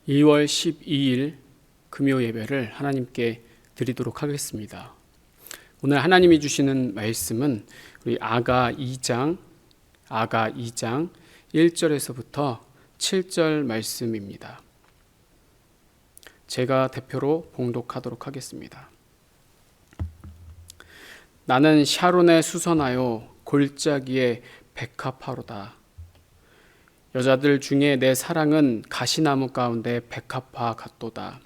2월 12일 금요 예배를 하나님께 드리도록 하겠습니다. 오늘 하나님이 주시는 말씀은 우리 아가 2장 1절에서부터 7절 말씀입니다. 제가 대표로 봉독하도록 하겠습니다. 나는 샤론에 수선하여 골짜기에 백합화로다. 여자들 중에 내 사랑은 가시나무 가운데 백합화 같도다.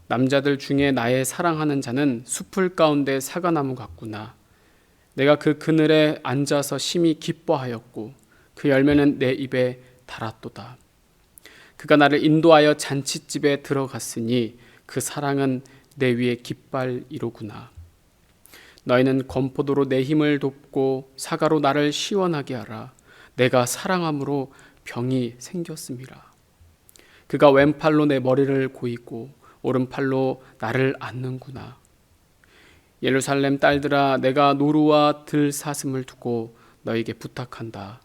남자들 중에 나의 사랑하는 자는 숲풀 가운데 사과나무 같구나. 내가 그 그늘에 앉아서 심히 기뻐하였고 그 열매는 내 입에 달았도다. 그가 나를 인도하여 잔치집에 들어갔으니 그 사랑은 내 위에 깃발이로구나. 너희는 건포도로 내 힘을 돕고 사과로 나를 시원하게 하라. 내가 사랑함으로 병이 생겼음이라. 그가 왼팔로 내 머리를 고이고 오른팔로 나를 안는구나. 예루살렘 딸들아, 내가 노루와 들사슴을 두고 너에게 부탁한다.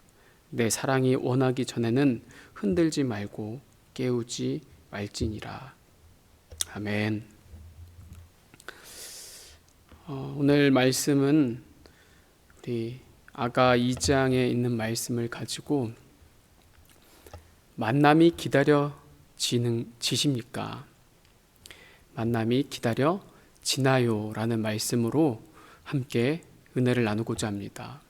내 사랑이 원하기 전에는 흔들지 말고 깨우지 말지니라. 아멘. 오늘 말씀은 우리 아가 2장에 있는 말씀을 가지고 만남이 기다려지십니까? 만남이 기다려지나요? 라는 말씀으로 함께 은혜를 나누고자 합니다.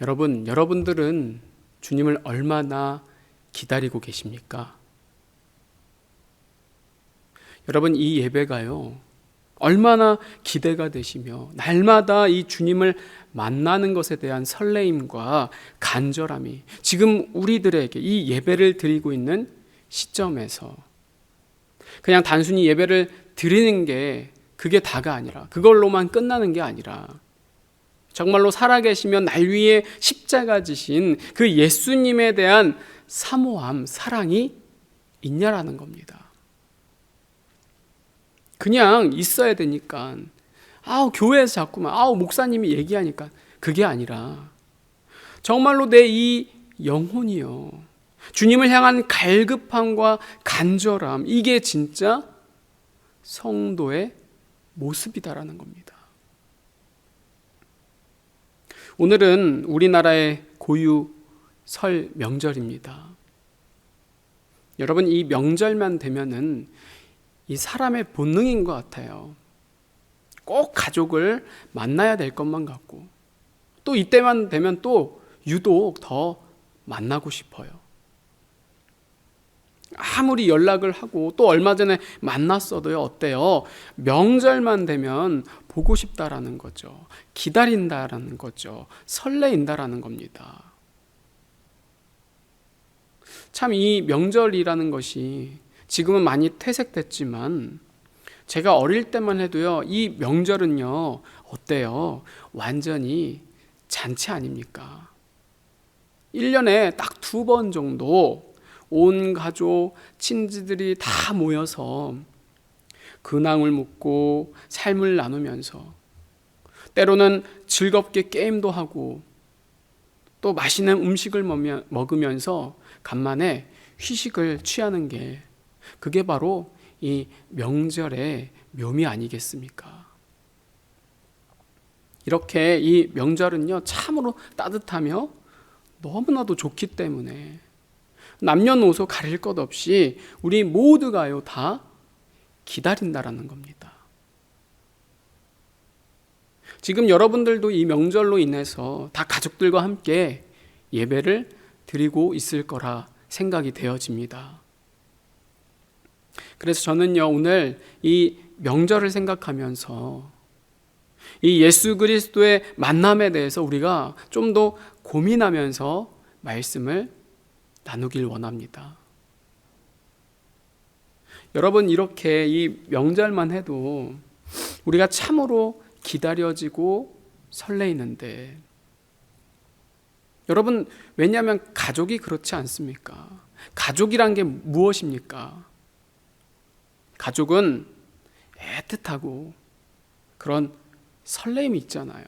여러분들은 주님을 얼마나 기다리고 계십니까? 여러분, 이 예배가요, 얼마나 기대가 되시며 날마다 이 주님을 만나는 것에 대한 설레임과 간절함이 지금 우리들에게 이 예배를 드리고 있는 시점에서 그냥 단순히 예배를 드리는 게 그게 다가 아니라, 그걸로만 끝나는 게 아니라 정말로 살아계시며 날 위에 십자가 지신 그 예수님에 대한 사모함, 사랑이 있냐라는 겁니다. 그냥 있어야 되니까, 교회에서 자꾸만 목사님이 얘기하니까, 그게 아니라 정말로 내 이 영혼이요, 주님을 향한 갈급함과 간절함, 이게 진짜 성도의 모습이다라는 겁니다. 오늘은 우리나라의 고유 설 명절입니다. 여러분, 이 명절만 되면은 이 사람의 본능인 것 같아요. 꼭 가족을 만나야 될 것만 같고, 또 이때만 되면 또 유독 더 만나고 싶어요. 아무리 연락을 하고 또 얼마 전에 만났어도요, 어때요? 명절만 되면 보고 싶다라는 거죠. 기다린다라는 거죠. 설레인다라는 겁니다. 참 이 명절이라는 것이 지금은 많이 퇴색됐지만 제가 어릴 때만 해도요, 이 명절은요, 어때요? 완전히 잔치 아닙니까? 1년에 딱 2번 정도 온 가족, 친지들이 다 모여서 근황을 묻고 삶을 나누면서 때로는 즐겁게 게임도 하고 또 맛있는 음식을 먹으면서 간만에 휴식을 취하는 게, 그게 바로 이 명절의 묘미 아니겠습니까? 이렇게 이 명절은요, 참으로 따뜻하며 너무나도 좋기 때문에 남녀노소 가릴 것 없이 우리 모두가요, 다 기다린다라는 겁니다. 지금 여러분들도 이 명절로 인해서 다 가족들과 함께 예배를 드리고 있을 거라 생각이 되어집니다. 그래서 저는요, 오늘 이 명절을 생각하면서 이 예수 그리스도의 만남에 대해서 우리가 좀 더 고민하면서 말씀을 나누길 원합니다. 여러분, 이렇게 이 명절만 해도 우리가 참으로 기다려지고 설레이는데, 여러분, 왜냐하면 가족이 그렇지 않습니까? 가족이란 게 무엇입니까? 가족은 애틋하고 그런 설렘이 있잖아요.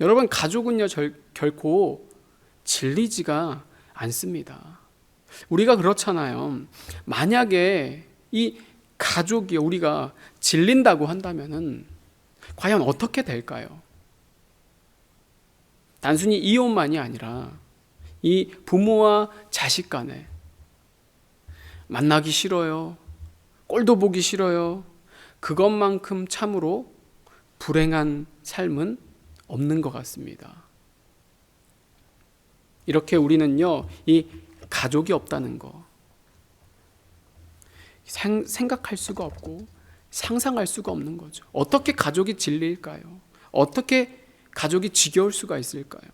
여러분, 가족은요, 결코 질리지가 않습니다. 우리가 그렇잖아요. 만약에 이 가족이 우리가 질린다고 한다면은 과연 어떻게 될까요? 단순히 이혼만이 아니라 이 부모와 자식 간에 만나기 싫어요. 꼴도 보기 싫어요. 그것만큼 참으로 불행한 삶은 없는 것 같습니다. 이렇게 우리는요, 이 가족이 없다는 거 생각할 수가 없고 상상할 수가 없는 거죠. 어떻게 가족이 질릴까요? 어떻게 가족이 지겨울 수가 있을까요?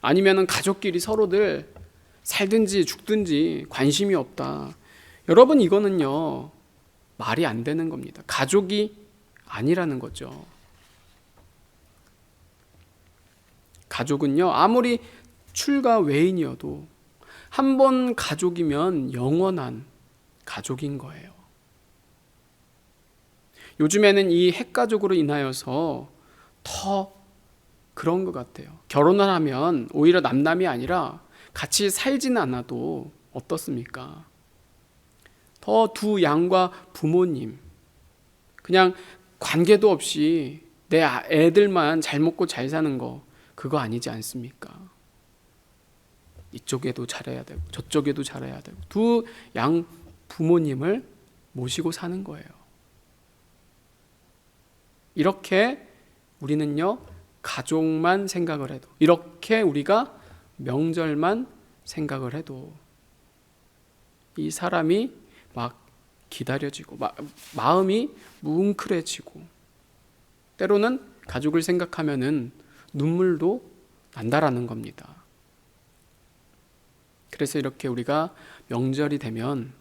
아니면은 가족끼리 서로들 살든지 죽든지 관심이 없다. 여러분, 이거는요, 말이 안 되는 겁니다. 가족이 아니라는 거죠. 가족은요, 아무리 출가 외인이어도 한 번 가족이면 영원한 가족인 거예요. 요즘에는 이 핵가족으로 인하여서 더 그런 것 같아요. 결혼을 하면 오히려 남남이 아니라 같이 살지는 않아도 어떻습니까? 더 두 양과 부모님, 그냥 관계도 없이 내 애들만 잘 먹고 잘 사는 거, 그거 아니지 않습니까? 이쪽에도 잘해야 되고 저쪽에도 잘해야 되고 두 양 부모님을 모시고 사는 거예요. 이렇게 우리는요, 가족만 생각을 해도, 이렇게 우리가 명절만 생각을 해도 이 사람이 막 기다려지고 마음이 뭉클해지고 때로는 가족을 생각하면은 눈물도 난다라는 겁니다. 그래서 이렇게 우리가 명절이 되면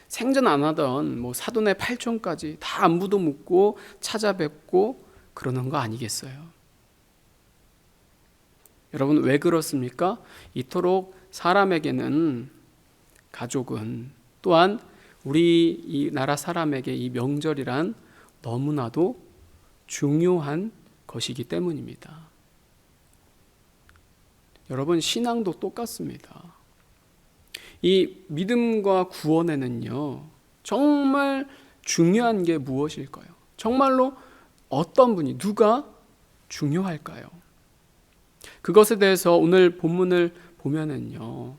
생전 안 하던 사돈의 팔촌까지 다 안부도 묻고 찾아뵙고 그러는 거 아니겠어요? 여러분, 왜 그렇습니까? 이토록 사람에게는 가족은 또한 우리 이 나라 사람에게 이 명절이란 너무나도 중요한 것이기 때문입니다. 여러분, 신앙도 똑같습니다. 이 믿음과 구원에는요, 정말 중요한 게 무엇일까요? 정말로 어떤 분이, 누가 중요할까요? 그것에 대해서 오늘 본문을 보면은요,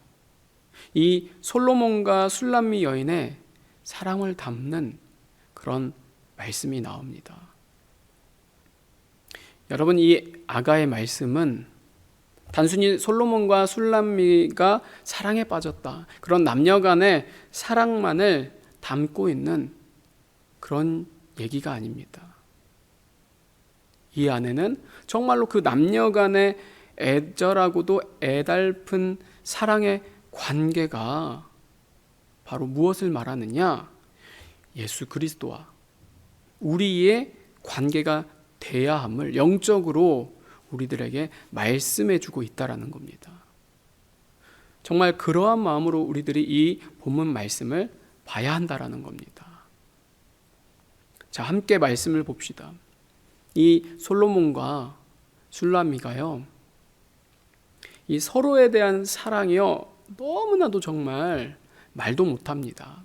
이 솔로몬과 술람미 여인의 사랑을 담는 그런 말씀이 나옵니다. 여러분, 이 아가의 말씀은 단순히 솔로몬과 술람미가 사랑에 빠졌다, 그런 남녀 간의 사랑만을 담고 있는 그런 얘기가 아닙니다. 이 안에는 정말로 그 남녀 간의 애절하고도 애달픈 사랑의 관계가 바로 무엇을 말하느냐? 예수 그리스도와 우리의 관계가 돼야 함을 영적으로 우리들에게 말씀해 주고 있다라는 겁니다. 정말 그러한 마음으로 우리들이 이 본문 말씀을 봐야 한다라는 겁니다. 자, 함께 말씀을 봅시다. 이 솔로몬과 술람미가요, 이 서로에 대한 사랑이요, 너무나도 정말 말도 못합니다.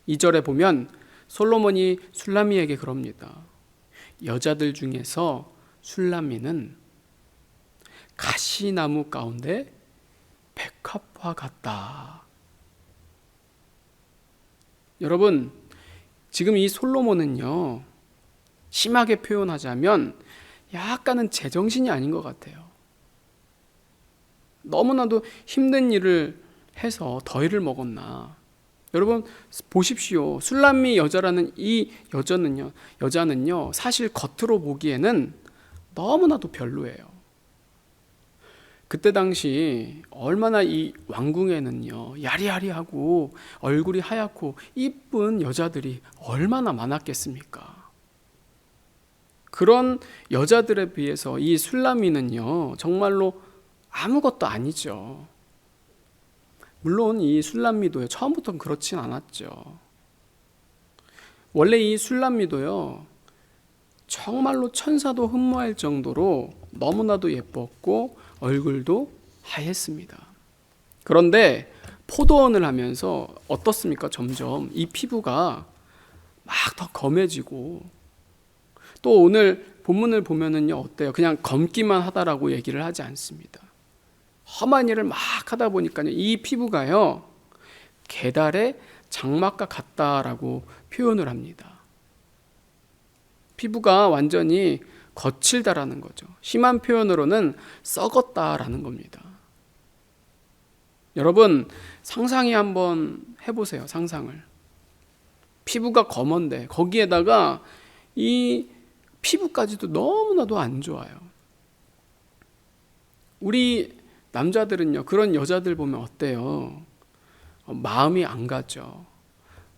2절에 보면 솔로몬이 술람미에게 그럽니다. 여자들 중에서 술람미는 가시나무 가운데 백합화 같다. 여러분, 지금 이 솔로몬은요, 심하게 표현하자면 약간은 제정신이 아닌 것 같아요. 너무나도 힘든 일을 해서 더위를 먹었나. 여러분 보십시오. 술람미 여자라는 이 여자는요 사실 겉으로 보기에는 너무나도 별로예요. 그때 당시 얼마나 이 왕궁에는요 야리야리하고 얼굴이 하얗고 이쁜 여자들이 얼마나 많았겠습니까? 그런 여자들에 비해서 이 술람미는요 정말로 아무것도 아니죠. 물론 이 술람미도요 처음부터는 그렇진 않았죠. 원래 이 술람미도요 정말로 천사도 흠모할 정도로 너무나도 예뻤고 얼굴도 하였습니다. 그런데 포도원을 하면서 어떻습니까? 점점 이 피부가 막 더 검해지고, 또 오늘 본문을 보면은요, 어때요? 그냥 검기만 하다라고 얘기를 하지 않습니다. 험한 일을 막 하다 보니까요, 이 피부가요, 게달의 장막과 같다라고 표현을 합니다. 피부가 완전히 거칠다라는 거죠. 심한 표현으로는 썩었다라는 겁니다. 여러분, 상상이 한번 해보세요. 상상을. 피부가 검은데 거기에다가 이 피부까지도 너무나도 안 좋아요. 우리 남자들은요, 그런 여자들 보면 어때요? 마음이 안 가죠.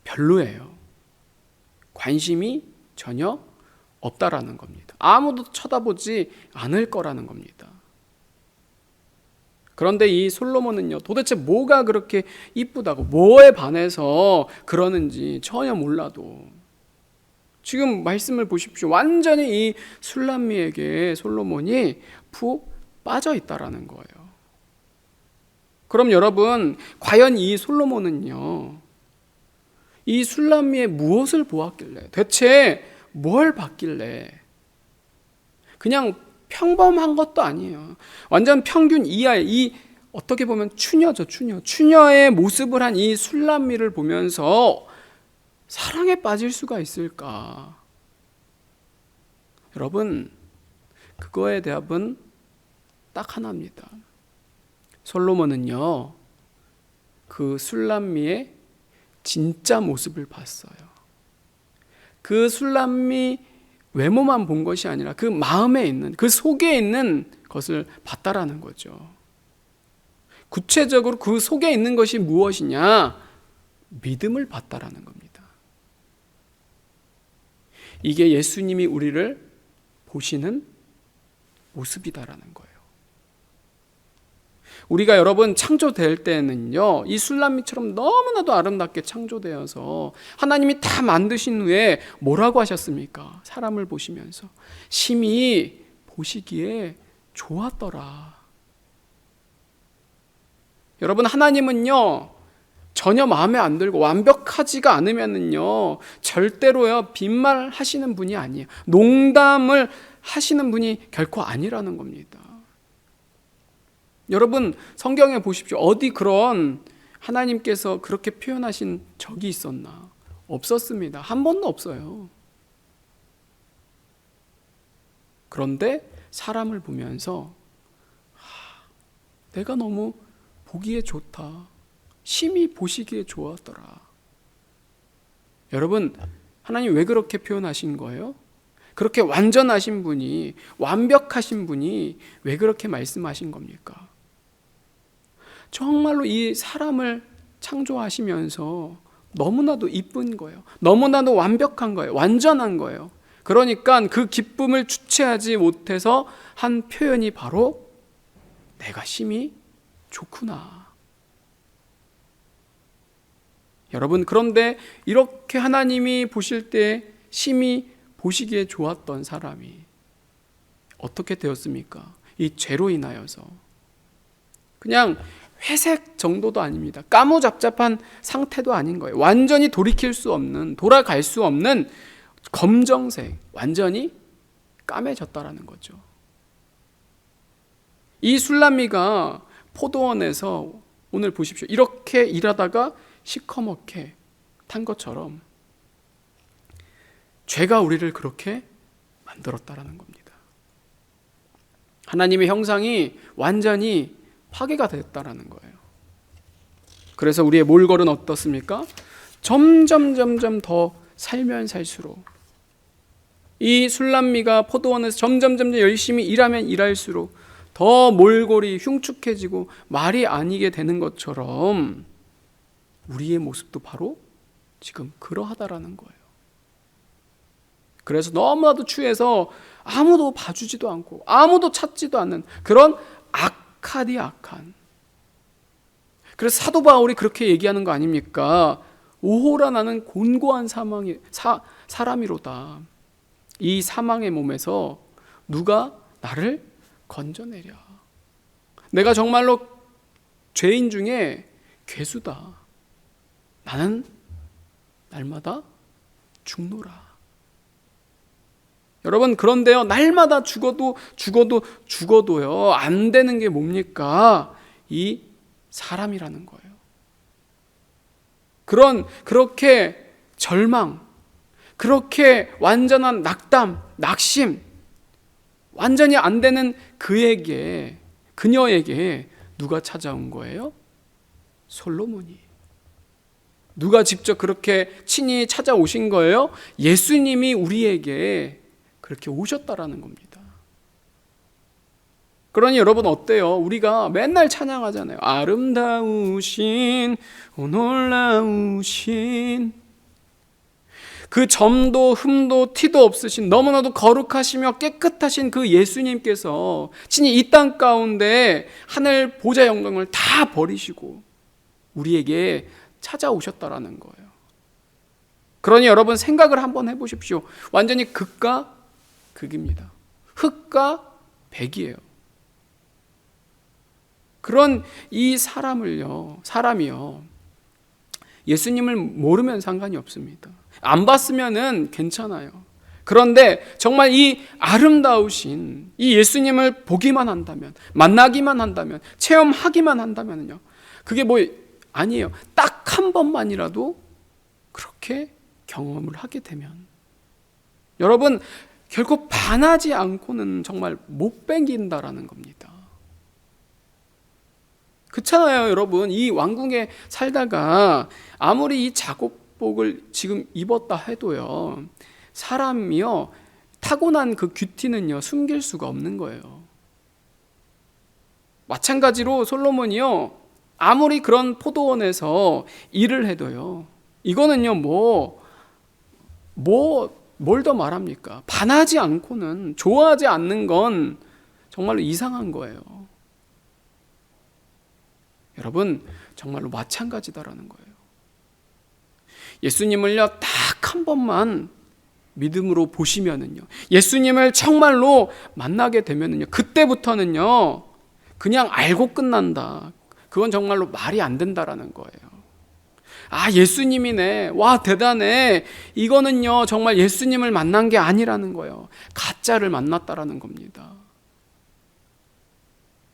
별로예요. 관심이 전혀 없다라는 겁니다. 아무도 쳐다보지 않을 거라는 겁니다. 그런데 이 솔로몬은요, 도대체 뭐가 그렇게 이쁘다고, 뭐에 반해서 그러는지 전혀 몰라도 지금 말씀을 보십시오. 완전히 이 술람미에게 솔로몬이 푹 빠져 있다라는 거예요. 그럼 여러분, 과연 이 솔로몬은요, 이 술람미의 무엇을 보았길래, 대체 뭘 봤길래, 그냥 평범한 것도 아니에요. 완전 평균 이하의, 이 어떻게 보면 추녀죠, 추녀의 모습을 한 이 술람미를 보면서 사랑에 빠질 수가 있을까? 여러분, 그거에 대답은 딱 하나입니다. 솔로몬은요, 그 술람미의 진짜 모습을 봤어요. 그 술람미 외모만 본 것이 아니라 그 마음에 있는, 그 속에 있는 것을 봤다라는 거죠. 구체적으로 그 속에 있는 것이 무엇이냐? 믿음을 봤다라는 겁니다. 이게 예수님이 우리를 보시는 모습이다라는 거예요. 우리가 여러분 창조될 때는요, 이 술람미처럼 너무나도 아름답게 창조되어서 하나님이 다 만드신 후에 뭐라고 하셨습니까? 사람을 보시면서 심히 보시기에 좋았더라. 여러분, 하나님은요, 전혀 마음에 안 들고 완벽하지가 않으면은요, 절대로요, 빈말 하시는 분이 아니에요. 농담을 하시는 분이 결코 아니라는 겁니다. 여러분, 성경에 보십시오. 어디 그런 하나님께서 그렇게 표현하신 적이 있었나? 없었습니다. 한 번도 없어요. 그런데 사람을 보면서 내가 너무 보기에 좋다. 심히 보시기에 좋았더라. 여러분, 하나님 왜 그렇게 표현하신 거예요? 그렇게 완전하신 분이, 완벽하신 분이 왜 그렇게 말씀하신 겁니까? 정말로 이 사람을 창조하시면서 너무나도 이쁜 거예요. 너무나도 완벽한 거예요. 완전한 거예요. 그러니까 그 기쁨을 주체하지 못해서 한 표현이 바로 내가 심히 좋구나. 여러분, 그런데 이렇게 하나님이 보실 때 심히 보시기에 좋았던 사람이 어떻게 되었습니까? 이 죄로 인하여서 그냥 회색 정도도 아닙니다. 까무잡잡한 상태도 아닌 거예요. 완전히 돌이킬 수 없는, 돌아갈 수 없는 검정색, 완전히 까매졌다라는 거죠. 이 술람미가 포도원에서 오늘 보십시오. 이렇게 일하다가 시커멓게 탄 것처럼 죄가 우리를 그렇게 만들었다라는 겁니다. 하나님의 형상이 완전히 파괴가 됐다라는 거예요. 그래서 우리의 몰골은 어떻습니까? 점점 더 살면 살수록, 이 술람미가 포도원에서 점점 열심히 일하면 일할수록 더 몰골이 흉측해지고 말이 아니게 되는 것처럼 우리의 모습도 바로 지금 그러하다라는 거예요. 그래서 너무나도 추해서 아무도 봐주지도 않고 아무도 찾지도 않는 그런 악한. 그래서 사도 바울이 그렇게 얘기하는 거 아닙니까? 오호라 나는 곤고한 사람이로다. 이 사망의 몸에서 누가 나를 건져내랴. 내가 정말로 죄인 중에 괴수다. 나는 날마다 죽노라. 여러분, 그런데요, 날마다 죽어도요, 안 되는 게 뭡니까? 이 사람이라는 거예요. 그렇게 절망, 그렇게 완전한 낙담, 낙심, 완전히 안 되는 그녀에게 누가 찾아온 거예요? 솔로몬이. 누가 직접 그렇게 친히 찾아오신 거예요? 예수님이 우리에게 그렇게 오셨다라는 겁니다. 그러니 여러분 어때요? 우리가 맨날 찬양하잖아요. 아름다우신, 놀라우신, 그 점도 흠도 티도 없으신, 너무나도 거룩하시며 깨끗하신 그 예수님께서 친히 이 땅 가운데 하늘 보좌 영광을 다 버리시고 우리에게 찾아오셨다라는 거예요. 그러니 여러분 생각을 한번 해보십시오. 완전히 극과 극입니다. 흑과 백이에요. 그런 이 사람이요, 예수님을 모르면 상관이 없습니다. 안 봤으면은 괜찮아요. 그런데 정말 이 아름다우신 이 예수님을 보기만 한다면, 만나기만 한다면, 체험하기만 한다면요, 그게 뭐 아니에요. 딱 한 번만이라도 그렇게 경험을 하게 되면 여러분 결코 반하지 않고는 정말 못 뺏긴다라는 겁니다. 그렇잖아요, 여러분. 이 왕궁에 살다가 아무리 이 작업복을 지금 입었다 해도요, 사람이요, 타고난 그 귀티는요, 숨길 수가 없는 거예요. 마찬가지로 솔로몬이요, 아무리 그런 포도원에서 일을 해도요, 이거는요, 뭘 더 말합니까? 반하지 않고는, 좋아하지 않는 건 정말로 이상한 거예요. 여러분, 정말로 마찬가지다라는 거예요. 예수님을요, 딱 한 번만 믿음으로 보시면은요, 예수님을 정말로 만나게 되면은요, 그때부터는요, 그냥 알고 끝난다. 그건 정말로 말이 안 된다라는 거예요. 아, 예수님이네. 와, 대단해. 이거는요, 정말 예수님을 만난 게 아니라는 거예요. 가짜를 만났다라는 겁니다.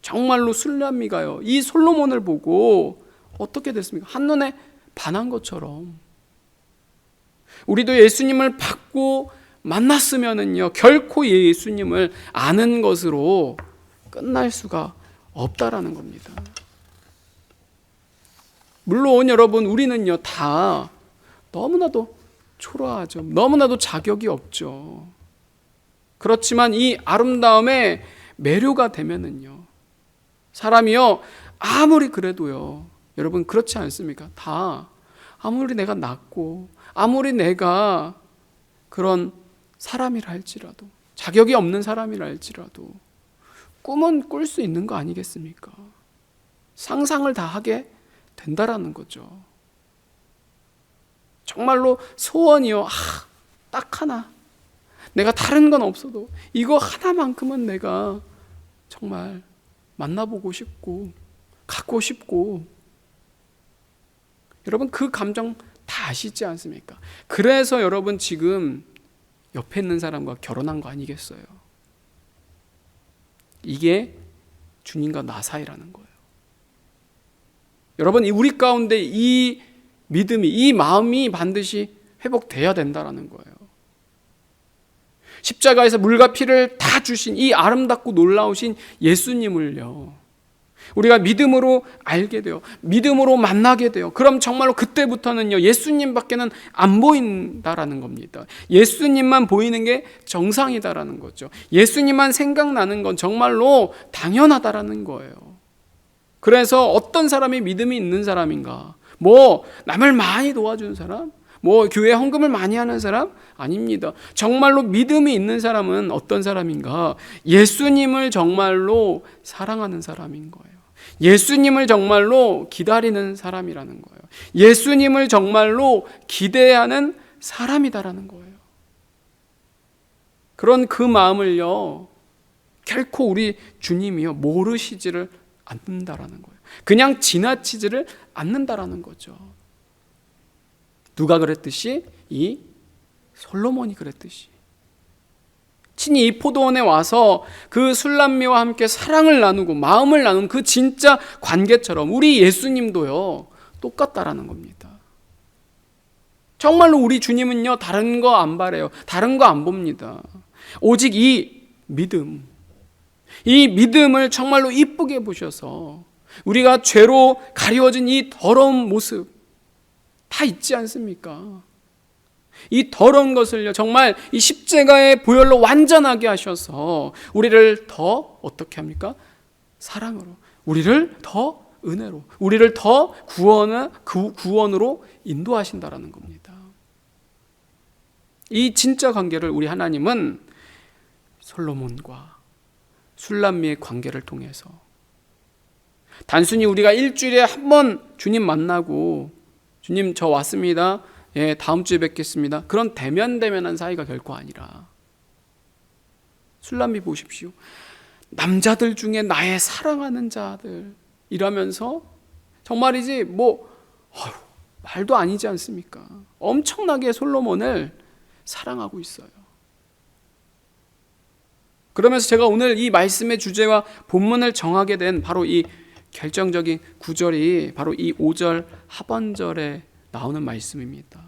정말로 술람미가요, 이 솔로몬을 보고 어떻게 됐습니까? 한눈에 반한 것처럼. 우리도 예수님을 받고 만났으면은요, 결코 예수님을 아는 것으로 끝날 수가 없다라는 겁니다. 물론 여러분, 우리는요, 다 너무나도 초라하죠. 너무나도 자격이 없죠. 그렇지만 이 아름다움에 매료가 되면은요, 사람이요, 아무리 그래도요, 여러분 그렇지 않습니까? 다 아무리 내가 낮고 아무리 내가 그런 사람이라 할지라도, 자격이 없는 사람이라 할지라도 꿈은 꿀 수 있는 거 아니겠습니까? 상상을 다 하게 된다라는 거죠. 정말로 소원이요, 딱 하나, 내가 다른 건 없어도 이거 하나만큼은 내가 정말 만나보고 싶고 갖고 싶고, 여러분 그 감정 다 아시지 않습니까? 그래서 여러분 지금 옆에 있는 사람과 결혼한 거 아니겠어요? 이게 주님과 나 사이라는 거예요. 여러분, 우리 가운데 이 믿음이, 이 마음이 반드시 회복돼야 된다라는 거예요. 십자가에서 물과 피를 다 주신 이 아름답고 놀라우신 예수님을요, 우리가 믿음으로 알게 돼요. 믿음으로 만나게 돼요. 그럼 정말로 그때부터는요, 예수님밖에는 안 보인다라는 겁니다. 예수님만 보이는 게 정상이다라는 거죠. 예수님만 생각나는 건 정말로 당연하다라는 거예요. 그래서 어떤 사람이 믿음이 있는 사람인가? 남을 많이 도와주는 사람? 교회 헌금을 많이 하는 사람? 아닙니다. 정말로 믿음이 있는 사람은 어떤 사람인가? 예수님을 정말로 사랑하는 사람인 거예요. 예수님을 정말로 기다리는 사람이라는 거예요. 예수님을 정말로 기대하는 사람이다라는 거예요. 그런 그 마음을요, 결코 우리 주님이요, 모르시지를 않는다라는 거예요. 그냥 지나치지를 않는다라는 거죠. 누가 그랬듯이? 이 솔로몬이 그랬듯이. 친히 이 포도원에 와서 그 술람미와 함께 사랑을 나누고 마음을 나눈 그 진짜 관계처럼 우리 예수님도요, 똑같다라는 겁니다. 정말로 우리 주님은요, 다른 거 안 바래요. 다른 거 안 봅니다. 오직 이 믿음을 정말로 이쁘게 보셔서 우리가 죄로 가리워진 이 더러운 모습 다 있지 않습니까? 이 더러운 것을요, 정말 이 십자가의 보혈로 완전하게 하셔서 우리를 더 어떻게 합니까? 사랑으로, 우리를 더 은혜로, 우리를 더 구원으로 인도하신다라는 겁니다. 이 진짜 관계를 우리 하나님은 솔로몬과 술람미의 관계를 통해서, 단순히 우리가 일주일에 한 번 주님 만나고 주님 저 왔습니다, 예, 다음 주에 뵙겠습니다, 그런 대면대면한 사이가 결코 아니라, 술람미 보십시오. 남자들 중에 나의 사랑하는 자들 이라면서 정말이지 말도 아니지 않습니까? 엄청나게 솔로몬을 사랑하고 있어요. 그러면서 제가 오늘 이 말씀의 주제와 본문을 정하게 된 바로 이 결정적인 구절이 바로 이 5절 하반절에 나오는 말씀입니다.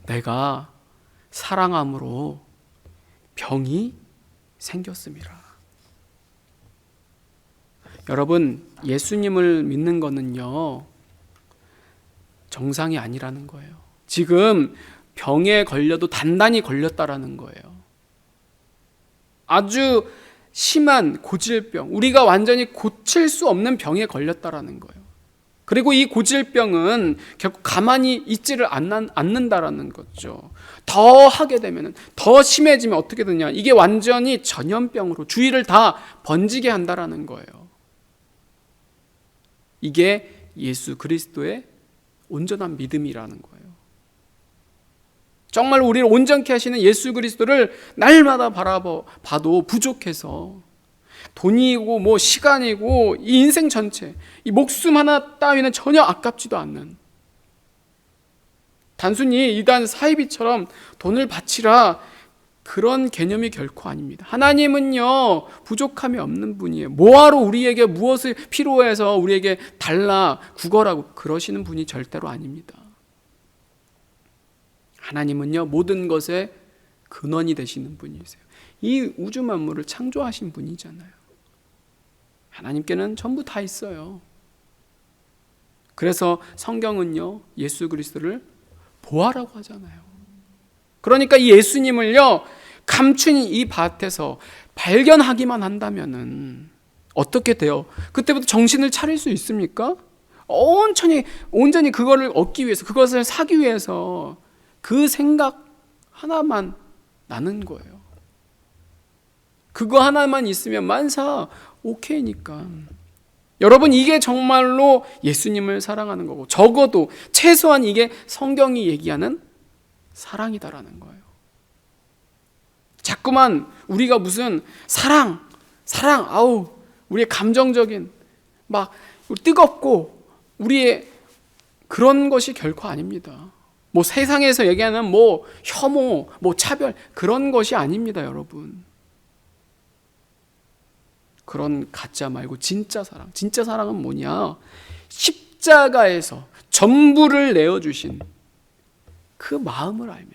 내가 사랑함으로 병이 생겼음이라. 여러분, 예수님을 믿는 거는요, 정상이 아니라는 거예요. 지금 병에 걸려도 단단히 걸렸다라는 거예요. 아주 심한 고질병, 우리가 완전히 고칠 수 없는 병에 걸렸다라는 거예요. 그리고 이 고질병은 결국 가만히 있지를 않는다라는 거죠. 더 하게 되면, 더 심해지면 어떻게 되냐, 이게 완전히 전염병으로 주위를 다 번지게 한다라는 거예요. 이게 예수 그리스도의 온전한 믿음이라는 거예요. 정말 우리를 온전케 하시는 예수 그리스도를 날마다 바라봐도 부족해서 돈이고 시간이고 이 인생 전체, 이 목숨 하나 따위는 전혀 아깝지도 않는, 단순히 이단 사이비처럼 돈을 바치라, 그런 개념이 결코 아닙니다. 하나님은요, 부족함이 없는 분이에요. 뭐하러 우리에게 무엇을 필요해서 우리에게 달라 구걸하고 그러시는 분이 절대로 아닙니다. 하나님은요, 모든 것의 근원이 되시는 분이세요. 이 우주 만물을 창조하신 분이잖아요. 하나님께는 전부 다 있어요. 그래서 성경은요, 예수 그리스도를 보아라고 하잖아요. 그러니까 이 예수님을요, 감춘 이 밭에서 발견하기만 한다면은 어떻게 돼요? 그때부터 정신을 차릴 수 있습니까? 온전히 그거를 얻기 위해서, 그것을 사기 위해서 그 생각 하나만 나는 거예요. 그거 하나만 있으면 만사 오케이니까. 여러분, 이게 정말로 예수님을 사랑하는 거고, 적어도 최소한 이게 성경이 얘기하는 사랑이다라는 거예요. 자꾸만 우리가 무슨 사랑, 우리의 감정적인 뜨겁고 우리의 그런 것이 결코 아닙니다. 세상에서 얘기하는 혐오, 차별, 그런 것이 아닙니다, 여러분. 그런 가짜 말고 진짜 사랑. 진짜 사랑은 뭐냐? 십자가에서 전부를 내어주신 그 마음을 알면,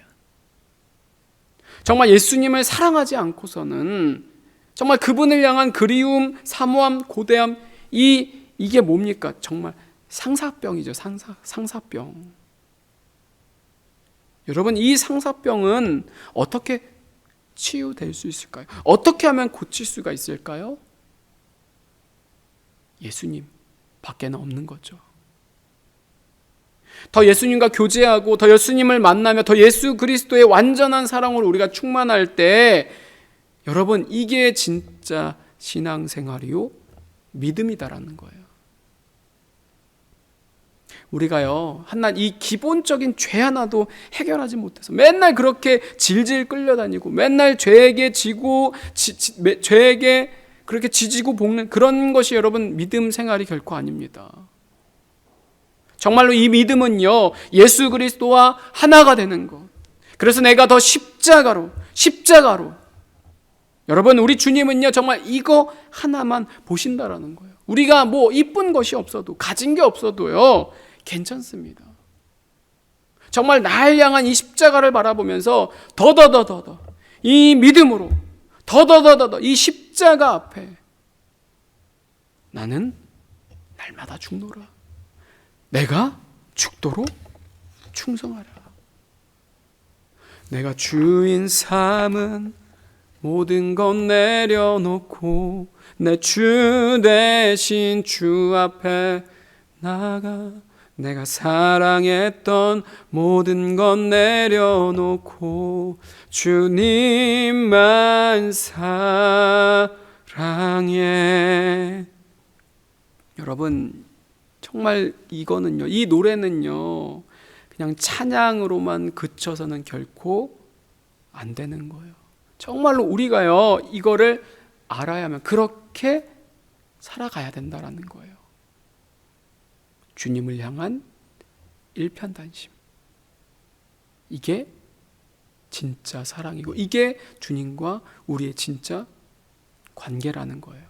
정말 예수님을 사랑하지 않고서는 정말 그분을 향한 그리움, 사모함, 고대함, 이게 뭡니까? 정말 상사병이죠. 상사병. 여러분, 이 상사병은 어떻게 치유될 수 있을까요? 어떻게 하면 고칠 수가 있을까요? 예수님 밖에는 없는 거죠. 더 예수님과 교제하고 더 예수님을 만나며 더 예수 그리스도의 완전한 사랑으로 우리가 충만할 때, 여러분, 이게 진짜 신앙생활이요, 믿음이다라는 거예요. 우리가요, 한낱 이 기본적인 죄 하나도 해결하지 못해서 맨날 그렇게 질질 끌려다니고 맨날 죄에게 지고 죄에게 그렇게 지지고 볶는 그런 것이 여러분 믿음 생활이 결코 아닙니다. 정말로 이 믿음은요, 예수 그리스도와 하나가 되는 것. 그래서 내가 더 십자가로 여러분, 우리 주님은요 정말 이거 하나만 보신다라는 거예요. 우리가 뭐 이쁜 것이 없어도, 가진 게 없어도요 괜찮습니다. 정말 날 향한 이 십자가를 바라보면서 더더더더더 이 믿음으로 더더더더더 이 십자가 앞에 나는 날마다 죽노라. 내가 죽도록 충성하라. 내가 주인 삼은 모든 것 내려놓고 내 주 대신 주 앞에 나가 내가 사랑했던 모든 것 내려놓고 주님만 사랑해. 여러분 정말 이거는요, 이 노래는요 그냥 찬양으로만 그쳐서는 결코 안 되는 거예요. 정말로 우리가요 이거를 알아야만 그렇게 살아가야 된다라는 거예요. 주님을 향한 일편단심, 이게 진짜 사랑이고 이게 주님과 우리의 진짜 관계라는 거예요.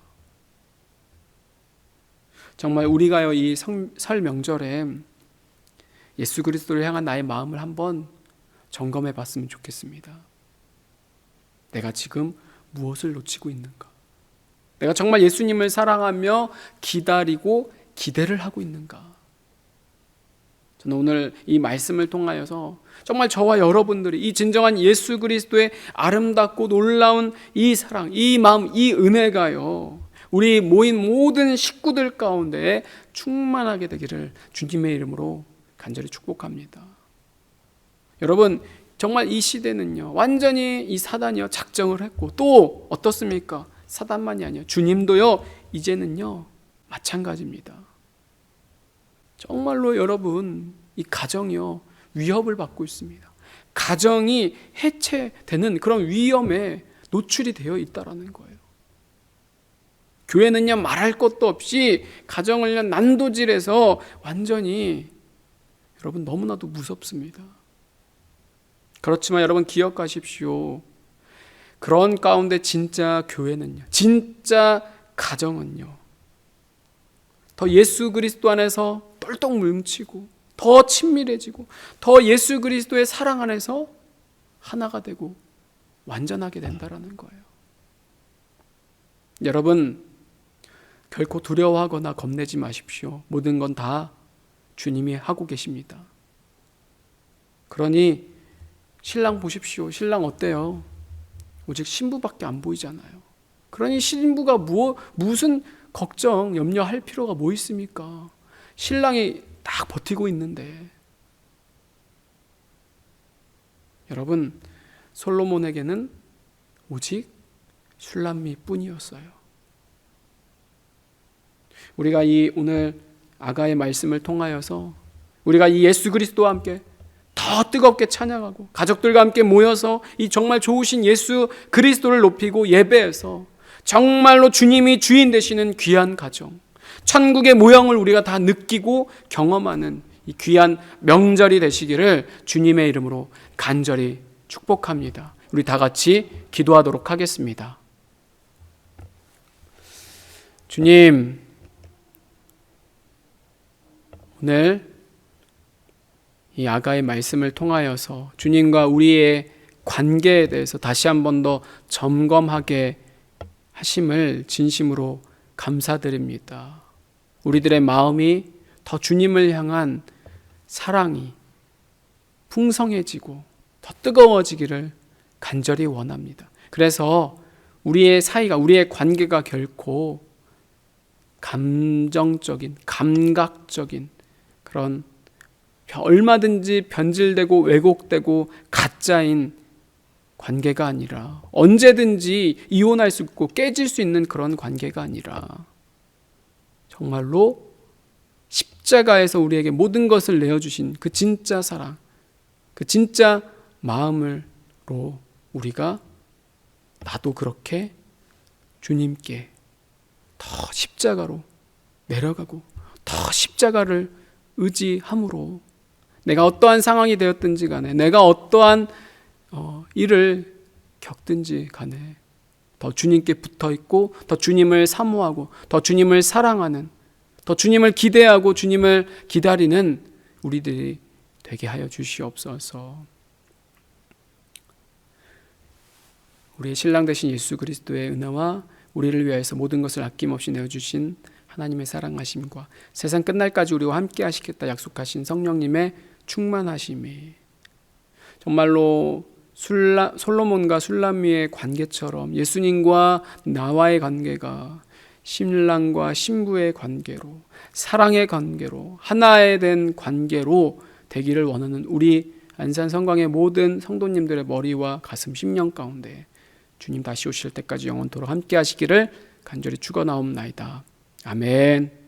정말 우리가요 이 설 명절에 예수 그리스도를 향한 나의 마음을 한번 점검해 봤으면 좋겠습니다. 내가 지금 무엇을 놓치고 있는가? 내가 정말 예수님을 사랑하며 기다리고 기대를 하고 있는가? 저는 오늘 이 말씀을 통하여서 정말 저와 여러분들이 이 진정한 예수 그리스도의 아름답고 놀라운 이 사랑, 이 마음, 이 은혜가요 우리 모인 모든 식구들 가운데 충만하게 되기를 주님의 이름으로 간절히 축복합니다. 여러분 정말 이 시대는요 완전히 이 사단이요 작정을 했고 또 어떻습니까? 사단만이 아니에요. 주님도요 이제는요 마찬가지입니다. 정말로 여러분 이 가정이요 위협을 받고 있습니다. 가정이 해체되는 그런 위험에 노출이 되어 있다라는 거예요. 교회는요 말할 것도 없이 가정을 난도질해서 완전히 여러분 너무나도 무섭습니다. 그렇지만 여러분 기억하십시오. 그런 가운데 진짜 교회는요, 진짜 가정은요 더 예수 그리스도 안에서 똘똘 뭉치고 더 친밀해지고 더 예수 그리스도의 사랑 안에서 하나가 되고 완전하게 된다라는 거예요. 여러분 결코 두려워하거나 겁내지 마십시오. 모든 건 다 주님이 하고 계십니다. 그러니 신랑 보십시오. 신랑 어때요? 오직 신부밖에 안 보이잖아요. 그러니 신부가 무슨 걱정, 염려할 필요가 뭐 있습니까? 신랑이 딱 버티고 있는데. 여러분 솔로몬에게는 오직 술람미 뿐이었어요. 우리가 이 오늘 아가의 말씀을 통하여서 우리가 이 예수 그리스도와 함께 더 뜨겁게 찬양하고 가족들과 함께 모여서 이 정말 좋으신 예수 그리스도를 높이고 예배해서 정말로 주님이 주인 되시는 귀한 가정, 천국의 모형을 우리가 다 느끼고 경험하는 이 귀한 명절이 되시기를 주님의 이름으로 간절히 축복합니다. 우리 다 같이 기도하도록 하겠습니다. 주님, 오늘 이 아가의 말씀을 통하여서 주님과 우리의 관계에 대해서 다시 한 번 더 점검하게 하심을 진심으로 감사드립니다. 우리들의 마음이 더 주님을 향한 사랑이 풍성해지고 더 뜨거워지기를 간절히 원합니다. 그래서 우리의 사이가, 우리의 관계가 결코 감정적인, 감각적인 그런 얼마든지 변질되고 왜곡되고 가짜인 관계가 아니라 언제든지 이혼할 수 있고 깨질 수 있는 그런 관계가 아니라 정말로 십자가에서 우리에게 모든 것을 내어주신 그 진짜 사랑, 그 진짜 마음으로 우리가 나도 그렇게 주님께 더 십자가로 내려가고 더 십자가를 의지함으로 내가 어떠한 상황이 되었든지 간에 내가 어떠한 일을 겪든지 간에 더 주님께 붙어있고 더 주님을 사모하고 더 주님을 사랑하는 더 주님을 기대하고 주님을 기다리는 우리들이 되게 하여 주시옵소서. 우리의 신랑 되신 예수 그리스도의 은혜와 우리를 위하여서 모든 것을 아낌없이 내어주신 하나님의 사랑하심과 세상 끝날까지 우리와 함께 하시겠다 약속하신 성령님의 충만하심이 정말로 솔로몬과 술람미의 관계처럼 예수님과 나와의 관계가 신랑과 신부의 관계로 사랑의 관계로 하나에 된 관계로 되기를 원하는 우리 안산 성광의 모든 성도님들의 머리와 가슴 심령 가운데 주님 다시 오실 때까지 영원토록 함께 하시기를 간절히 축원하옵나이다. 아멘.